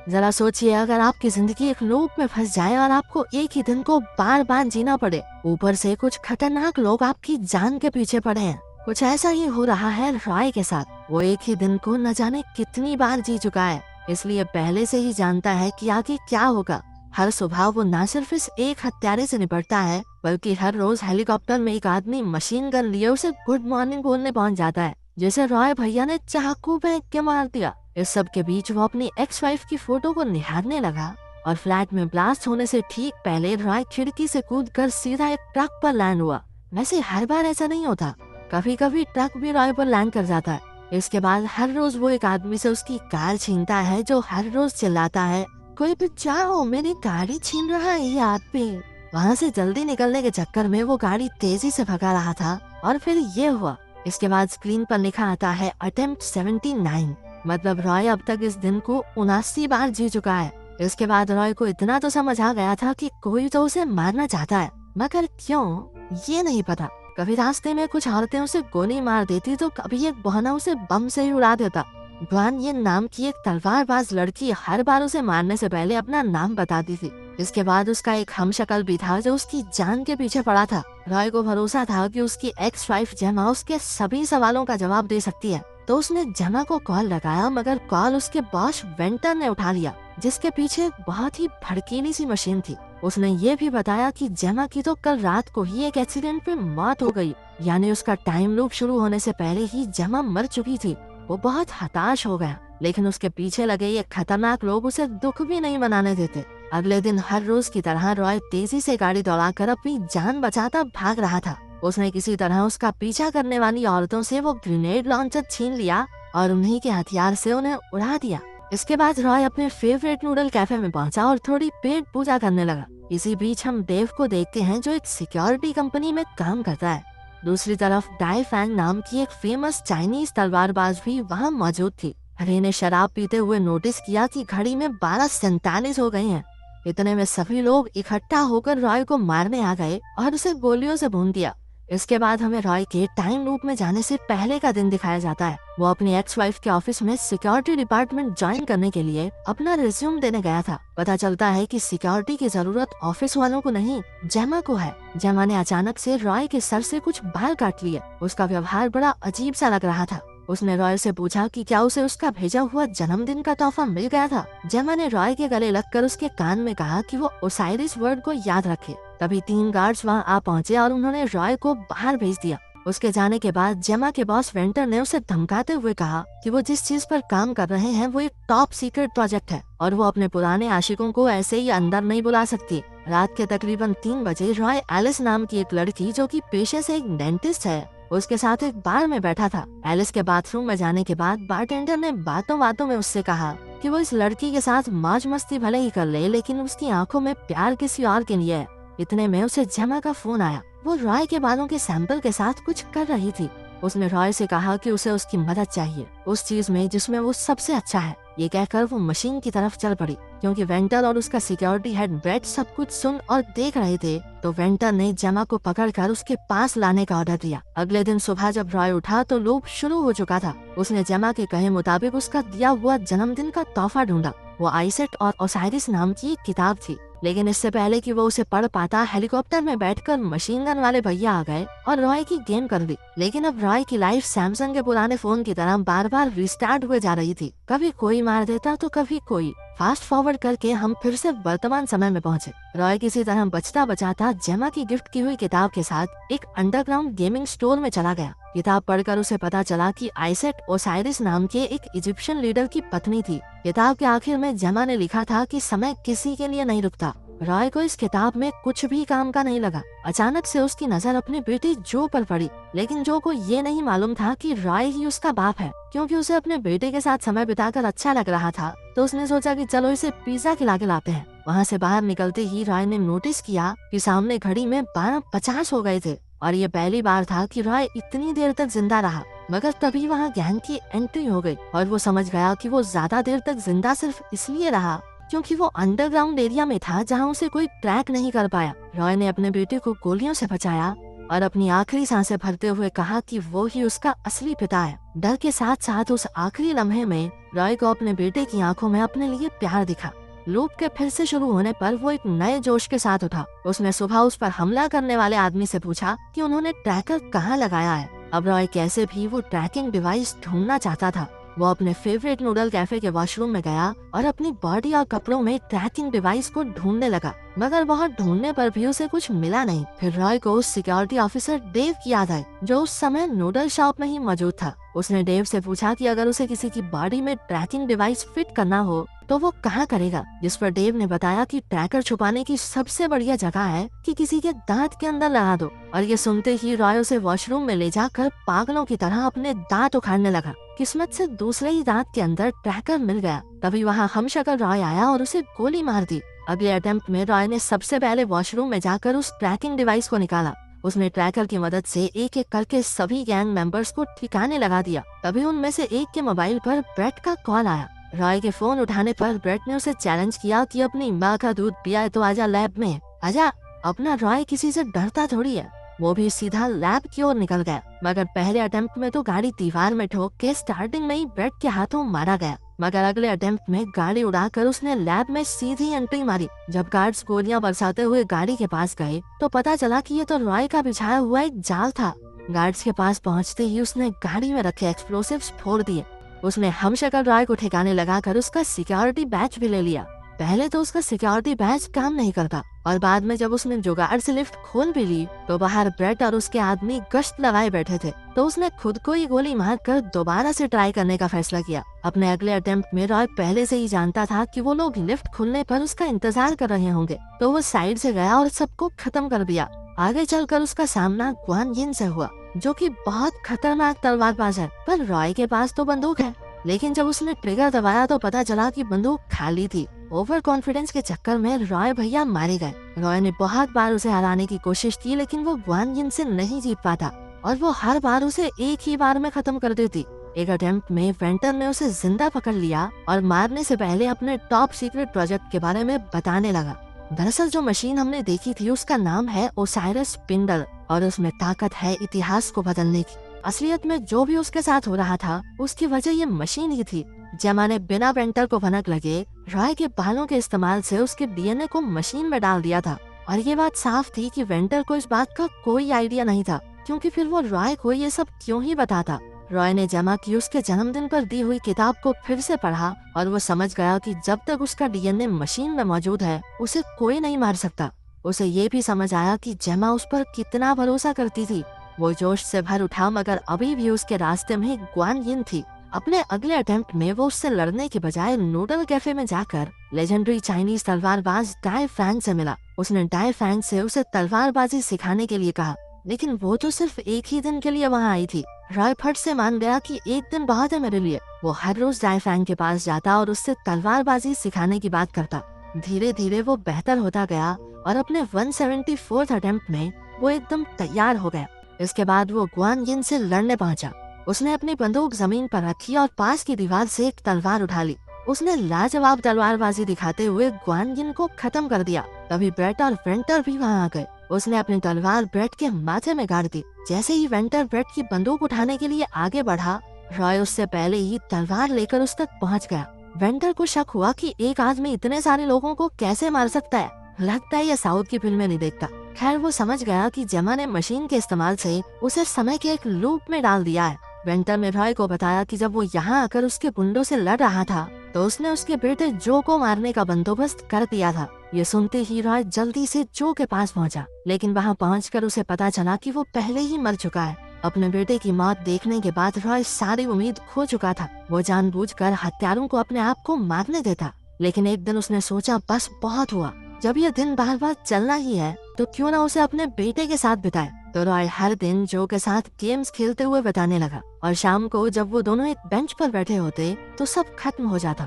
जरा सोचिए, अगर आपकी जिंदगी एक लूप में फंस जाए और आपको एक ही दिन को बार बार जीना पड़े, ऊपर से कुछ खतरनाक लोग आपकी जान के पीछे पड़े हैं। कुछ ऐसा ही हो रहा है रॉय के साथ। वो एक ही दिन को न जाने कितनी बार जी चुका है, इसलिए पहले से ही जानता है कि आगे क्या होगा। हर सुबह वो न सिर्फ इस एक हत्यारे से निपटता है, बल्कि हर रोज हेलीकॉप्टर में एक आदमी मशीन गन लिए उसे गुड मॉर्निंग बोलने पहुंच जाता है, जिसे रॉय भैया ने चाकू फेंक के मार दिया। इस सब के बीच वो अपनी एक्स वाइफ की फोटो को निहारने लगा और फ्लैट में ब्लास्ट होने से ठीक पहले रॉय खिड़की से कूदकर सीधा एक ट्रक पर लैंड हुआ। वैसे हर बार ऐसा नहीं होता, कभी कभी ट्रक भी रॉय पर लैंड कर जाता है। इसके बाद हर रोज वो एक आदमी से उसकी कार छीनता है, जो हर रोज चिल्लाता है, कोई बचाओ, मेरी गाड़ी छीन रहा है ये आदमी। वहाँ से जल्दी निकलने के चक्कर में वो गाड़ी तेजी से भगा रहा था और फिर ये हुआ। इसके बाद स्क्रीन पर लिखा आता है अटेम्प्ट 79, मतलब रॉय अब तक इस दिन को 79 बार जी चुका है। इसके बाद रॉय को इतना तो समझ आ गया था कि कोई तो उसे मारना चाहता है, मगर क्यों ये नहीं पता। कभी रास्ते में कुछ औरतें उसे गोली मार देती, तो कभी एक बहाना उसे बम से ही उड़ा देता। ग्वान ये नाम की एक तलवारबाज लड़की हर बार उसे मारने से पहले अपना नाम बताती थी। इसके बाद उसका एक हमशक्ल भी था जो उसकी जान के पीछे पड़ा था। रॉय को भरोसा था कि उसकी एक्स वाइफ जेमा उसके सभी सवालों का जवाब दे सकती है, तो उसने जेमा को कॉल लगाया, मगर कॉल उसके बॉस वेंटर ने उठा लिया, जिसके पीछे एक बहुत ही भड़कीली सी मशीन थी। उसने ये भी बताया कि जेमा की तो कल रात को ही एक एक्सीडेंट में मौत हो गई, यानी उसका टाइम लूप शुरू होने से पहले ही जेमा मर चुकी थी। वो बहुत हताश हो गया, लेकिन उसके पीछे लगे ये खतरनाक लोग उसे दुख भी नहीं मनाने देते। अगले दिन हर रोज की तरह रॉय तेजी से गाड़ी दौड़ाकर अपनी जान बचाता भाग रहा था। उसने किसी तरह उसका पीछा करने वाली औरतों से वो ग्रेनेड लॉन्चर छीन लिया और उन्हीं के हथियार से उन्हें उड़ा दिया। इसके बाद रॉय अपने फेवरेट नूडल कैफे में पहुंचा और थोड़ी पेट पूजा करने लगा। इसी बीच हम देव को देखते हैं, जो एक सिक्योरिटी कंपनी में काम करता है। दूसरी तरफ डाई फैंग नाम की एक फेमस चाइनीज तलवारबाज भी वहाँ मौजूद थी। रे ने शराब पीते हुए नोटिस किया कि घड़ी में 12:47 हो गए हैं। इतने में सभी लोग इकट्ठा होकर रॉय को मारने आ गए और उसे गोलियों से भून दिया। इसके बाद हमें रॉय के टाइम लूप में जाने से पहले का दिन दिखाया जाता है। वो अपनी एक्स वाइफ के ऑफिस में सिक्योरिटी डिपार्टमेंट ज्वाइन करने के लिए अपना रिज्यूम देने गया था। पता चलता है कि सिक्योरिटी की जरूरत ऑफिस वालों को नहीं, जेमा को है। जेमा ने अचानक से रॉय के सर से कुछ बाल काट लिए। उसका व्यवहार बड़ा अजीब सा लग रहा था। उसने रॉय से पूछा कि क्या उसे उसका भेजा हुआ जन्मदिन का तोहफा मिल गया था। जेमा ने रॉय के गले लगकर उसके कान में कहा कि वो ओसाइरिस वर्ड को याद रखे। तभी 3 गार्ड्स वहाँ आ पहुँचे और उन्होंने रॉय को बाहर भेज दिया। उसके जाने के बाद जेमा के बॉस वेंटर ने उसे धमकाते हुए कहा कि वो जिस चीज पर काम कर रहे हैं वो एक टॉप सीक्रेट प्रोजेक्ट है और वो अपने पुराने आशिकों को ऐसे ही अंदर नहीं बुला सकती। रात के तकरीबन 3 बजे रॉय एलिस नाम की एक लड़की, जो कि पेशे से एक डेंटिस्ट है, उसके साथ एक बार में बैठा था। एलिस के बाथरूम में जाने के बाद बारटेंडर ने बातों बातों में उससे कहा कि वो इस लड़की के साथ मौज मस्ती भले ही कर ले, लेकिन उसकी आंखों में प्यार किसी और के लिए है। इतने में उसे जेमा का फोन आया। वो रॉय के बालों के सैंपल के साथ कुछ कर रही थी। उसने रॉय से कहा कि उसे उसकी मदद चाहिए उस चीज में जिसमें वो सबसे अच्छा है। ये कहकर वो मशीन की तरफ चल पड़ी। क्योंकि वेंटर और उसका सिक्योरिटी हेड ब्रेड सब कुछ सुन और देख रहे थे, तो वेंटर ने जेमा को पकड़कर उसके पास लाने का ऑर्डर दिया। अगले दिन सुबह जब रॉय उठा तो लूप शुरू हो चुका था। उसने जेमा के कहे मुताबिक उसका दिया हुआ जन्मदिन का तोहफा ढूंढा। वो आइसेट और ओसाइरिस नाम की एक किताब थी, लेकिन इससे पहले कि वो उसे पढ़ पाता, हेलीकॉप्टर में बैठकर मशीन गन वाले भैया आ गए और रॉय की गेम कर दी। लेकिन अब रॉय की लाइफ सैमसंग के पुराने फोन की तरह बार बार रिस्टार्ट हुए जा रही थी। कभी कोई मार देता तो कभी कोई। फास्ट फॉरवर्ड करके हम फिर से वर्तमान समय में पहुंचे। रॉय किसी तरह बचता बचाता जेमा की गिफ्ट की हुई किताब के साथ एक अंडरग्राउंड गेमिंग स्टोर में चला गया। किताब पढ़कर उसे पता चला कि आइसेट ओसाइरिस नाम के एक इजिप्शियन लीडर की पत्नी थी। किताब के आखिर में जेमा ने लिखा था कि समय किसी के लिए नहीं रुकता। रॉय को इस किताब में कुछ भी काम का नहीं लगा। अचानक से उसकी नजर अपनी बेटी जो पर पड़ी, लेकिन जो को ये नहीं मालूम था कि रॉय ही उसका बाप है। क्योंकि उसे अपने बेटे के साथ समय बिताकर अच्छा लग रहा था, तो उसने सोचा कि चलो इसे पिज्जा खिला के लाते हैं। वहाँ से बाहर निकलते ही रॉय ने नोटिस किया कि सामने घड़ी में 12:50 हो गए थे और ये पहली बार था कि रॉय इतनी देर तक जिंदा रहा। मगर तभी वहाँ गैंग की एंट्री हो गई और वो समझ गया कि वो ज्यादा देर तक जिंदा सिर्फ इसलिए रहा क्योंकि वो अंडरग्राउंड एरिया में था जहाँ उसे कोई ट्रैक नहीं कर पाया। रॉय ने अपने बेटे को गोलियों से बचाया और अपनी आखिरी सांसें भरते हुए कहा कि वो ही उसका असली पिता है। डर के साथ साथ उस आखिरी लम्हे में रॉय को अपने बेटे की आंखों में अपने लिए प्यार दिखा। लूप के फिर से शुरू होने पर वो एक नए जोश के साथ उठा। उसने सुबह उस पर हमला करने वाले आदमी से पूछा कि उन्होंने ट्रैकर कहाँ लगाया है। अब रॉय कैसे भी वो ट्रैकिंग डिवाइस ढूंढना चाहता था। वो अपने फेवरेट नूडल कैफे के वॉशरूम में गया और अपनी बॉडी और कपड़ों में ट्रैकिंग डिवाइस को ढूंढने लगा, मगर वहाँ ढूंढने पर भी उसे कुछ मिला नहीं। फिर रॉय को उस सिक्योरिटी ऑफिसर डेव की याद आई, जो उस समय नूडल शॉप में ही मौजूद था। उसने डेव से पूछा कि अगर उसे किसी की बॉडी में ट्रैकिंग डिवाइस फिट करना हो तो वो कहाँ करेगा, जिस पर डेव ने बताया कि ट्रैकर छुपाने की सबसे बढ़िया जगह है कि किसी के दांत के अंदर लगा दो। और ये सुनते ही रॉय उसे वॉशरूम में ले जाकर पागलों की तरह अपने दांत उखाड़ने लगा। किस्मत से दूसरे ही दांत के अंदर ट्रैकर मिल गया। तभी वहाँ हमशक्ल रॉय आया और उसे गोली मार दी। अगले अटेम्प्ट में रॉय ने सबसे पहले वॉशरूम में जाकर उस ट्रैकिंग डिवाइस को निकाला। उसने ट्रैकर की मदद से एक एक करके सभी गैंग मेंबर्स को ठिकाने लगा दिया। तभी उनमें से एक के मोबाइल पर ब्रेट का कॉल आया। रॉय के फोन उठाने पर ब्रेट ने उसे चैलेंज किया कि अपनी माँ का दूध पिया है तो आजा लैब में, आजा। अपना रॉय किसी से डरता थोड़ी है। वो भी सीधा लैब की ओर निकल गया, मगर पहले अटेम्प्ट में तो गाड़ी दीवार में ठोक के स्टार्टिंग में ही ब्रेट के हाथों मारा गया। मगर अगले अटेम्प्ट में गाड़ी उड़ाकर उसने लैब में सीधी एंट्री मारी। जब गार्ड्स गोलियां बरसाते हुए गाड़ी के पास गए तो पता चला कि ये तो रॉय का बिछाया हुआ एक जाल था। गार्ड्स के पास पहुंचते ही उसने गाड़ी में रखे एक्सप्लोसिव्स फोड़ दिए। उसने हमशक्ल रॉय को ठिकाने लगाकर उसका सिक्योरिटी बैच भी ले लिया। पहले तो उसका सिक्योरिटी बैच काम नहीं करता और बाद में जब उसने जुगाड़ से लिफ्ट खोल भी ली तो बाहर ब्रेट और उसके आदमी गश्त लगाए बैठे थे, तो उसने खुद को ही गोली मारकर दोबारा से ट्राई करने का फैसला किया। अपने अगले अटेम्प्ट में रॉय पहले से ही जानता था कि वो लोग लिफ्ट खुलने पर उसका इंतजार कर रहे होंगे, तो वो साइड से गया और सबको खत्म कर दिया। आगे चलकर उसका सामना ग्वान यिन से हुआ, जो कि बहुत खतरनाक तलवारबाज है, पर रॉय के पास तो बंदूक है। लेकिन जब उसने ट्रिगर दबाया तो पता चला कि बंदूक खाली थी। ओवर कॉन्फिडेंस के चक्कर में रॉय भैया मारे गए। रॉय ने बहुत बार उसे हराने की कोशिश की, लेकिन वो ग्वान यिन से नहीं जीत पाता और वो हर बार उसे एक ही बार में खत्म कर देती। एक अटेम्प्ट में वेंटर ने उसे जिंदा पकड़ लिया और मारने से पहले अपने टॉप सीक्रेट प्रोजेक्ट के बारे में बताने लगा। दरअसल जो मशीन हमने देखी थी उसका नाम है ओसाइरस स्पिंडल और उसमें ताकत है इतिहास को बदलने की। असलियत में जो भी उसके साथ हो रहा था उसकी वजह ये मशीन ही थी। जेमा ने बिना वेंटर को भनक लगे रॉय के बालों के इस्तेमाल से उसके डीएनए को मशीन में डाल दिया था। और ये बात साफ थी कि वेंटर को इस बात का कोई आइडिया नहीं था, क्योंकि फिर वो रॉय को ये सब क्यों ही बताता। रॉय ने जेमा की उसके जन्मदिन पर दी हुई किताब को फिर से पढ़ा और वो समझ गया कि जब तक उसका डीएनए मशीन में मौजूद है उसे कोई नहीं मार सकता। उसे ये भी समझ आया कि जेमा उस पर कितना भरोसा करती थी। वो जोश से भर उठा, मगर अभी भी उसके रास्ते में ग्वान यिन थी। अपने अगले अटेम्प्ट में वो उससे लड़ने के बजाय नूडल कैफे में जाकर लेजेंडरी चाइनीज तलवारबाज डाई फैंग से मिला। उसने डाई फैंग से उसे तलवारबाजी सिखाने के लिए कहा, लेकिन वो तो सिर्फ एक ही दिन के लिए वहाँ आई थी। रॉय फट से मान गया कि एक दिन बहुत है मेरे लिए। वो हर रोज डाई फैंग के पास जाता और उससे तलवारबाजी सिखाने की बात करता। धीरे धीरे वो बेहतर होता गया और अपने 174th अटेम्प्ट में वो एकदम तैयार हो गया। इसके बाद वो ग्वान यिन से लड़ने पहुंचा। उसने अपनी बंदूक जमीन पर रखी और पास की दीवार से एक तलवार उठा ली। उसने लाजवाब तलवारबाजी दिखाते हुए ग्वान यिन को खत्म कर दिया। तभी ब्रेट और वेंटर भी वहाँ आ गए। उसने अपनी तलवार ब्रेट के माथे में गाड़ दी। जैसे ही वेंटर ब्रेट की बंदूक उठाने के लिए आगे बढ़ा, रॉय उससे पहले ही तलवार लेकर उस तक पहुँच गया। वेंटर को शक हुआ कि एक आदमी इतने सारे लोगों को कैसे मार सकता है। लगता है ये साउथ की फिल्में नहीं देखता। खैर वो समझ गया कि जेमा ने मशीन के इस्तेमाल से उसे समय के एक लूप में डाल दिया है। वेंटर ने रॉय को बताया कि जब वो यहाँ आकर उसके गुंडों से लड़ रहा था तो उसने उसके बेटे जो को मारने का बंदोबस्त कर दिया था। ये सुनते ही रॉय जल्दी से जो के पास पहुँचा, लेकिन वहाँ पहुँचकर उसे पता चला कि वो पहले ही मर चुका है। अपने बेटे की मौत देखने के बाद रॉय सारी उम्मीद खो चुका था। वो जानबूझकर हत्यारों को अपने आप को मारने देता, लेकिन एक दिन उसने सोचा बस बहुत हुआ। जब ये दिन बार बार चलना ही है तो क्यों ना उसे अपने बेटे के साथ बिताए। तो रॉय हर दिन जो के साथ गेम्स खेलते हुए बिताने लगा और शाम को जब वो दोनों एक बेंच पर बैठे होते तो सब खत्म हो जाता।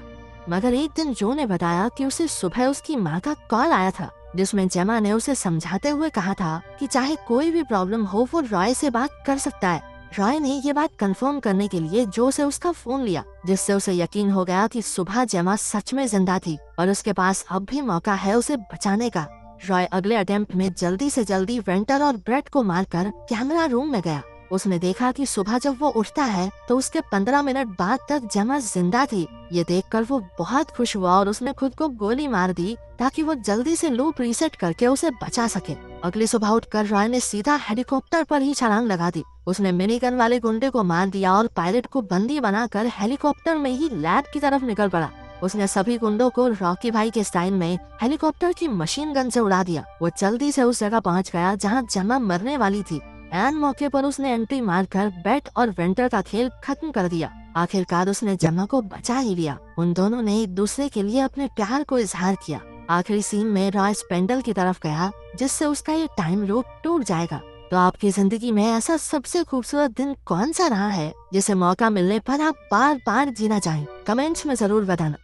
मगर एक दिन जो ने बताया कि उसे सुबह उसकी माँ का कॉल आया था, जिसमें जेमा ने उसे समझाते हुए कहा था कि चाहे कोई भी प्रॉब्लम हो वो रॉय से बात कर सकता है। रॉय ने ये बात कंफर्म करने के लिए जो से उसका फोन लिया, जिससे उसे यकीन हो गया कि सुबह जेमा सच में जिंदा थी और उसके पास अब भी मौका है उसे बचाने का। रॉय अगले अटेम्प्ट में जल्दी से जल्दी वेंटर और ब्रेट को मारकर कैमरा रूम में गया। उसने देखा कि सुबह जब वो उठता है तो उसके 15 मिनट बाद तक जेमा जिंदा थी। ये देखकर वो बहुत खुश हुआ और उसने खुद को गोली मार दी ताकि वो जल्दी से लूप रीसेट करके उसे बचा सके। अगली सुबह उठकर रॉय ने सीधा हेलीकॉप्टर पर ही छलांग लगा दी। उसने मिनी गन वाले गुंडे को मार दिया और पायलट को बंदी बनाकर हेलीकॉप्टर में ही लैब की तरफ निकल पड़ा। उसने सभी गुंडों को रॉकी भाई के स्टाइल में हेलीकॉप्टर की मशीन गन से उड़ा दिया। वो जल्दी से उस जगह पहुंच गया जहां जेमा मरने वाली थी। एन मौके पर उसने एंट्री मारकर बेट और वेंटर का खेल खत्म कर दिया। आखिरकार उसने जेमा को बचा ही लिया। उन दोनों ने एक दूसरे के लिए अपने प्यार को इजहार किया। आखिरी सीन में रॉय स्पेंडल की तरफ गया जिससे उसका ये टाइम लूप टूट जाएगा। तो आपकी जिंदगी में ऐसा सबसे खूबसूरत दिन कौन सा रहा है जिसे मौका मिलने पर आप बार बार जीना चाहें? कमेंट्स में जरूर बताना।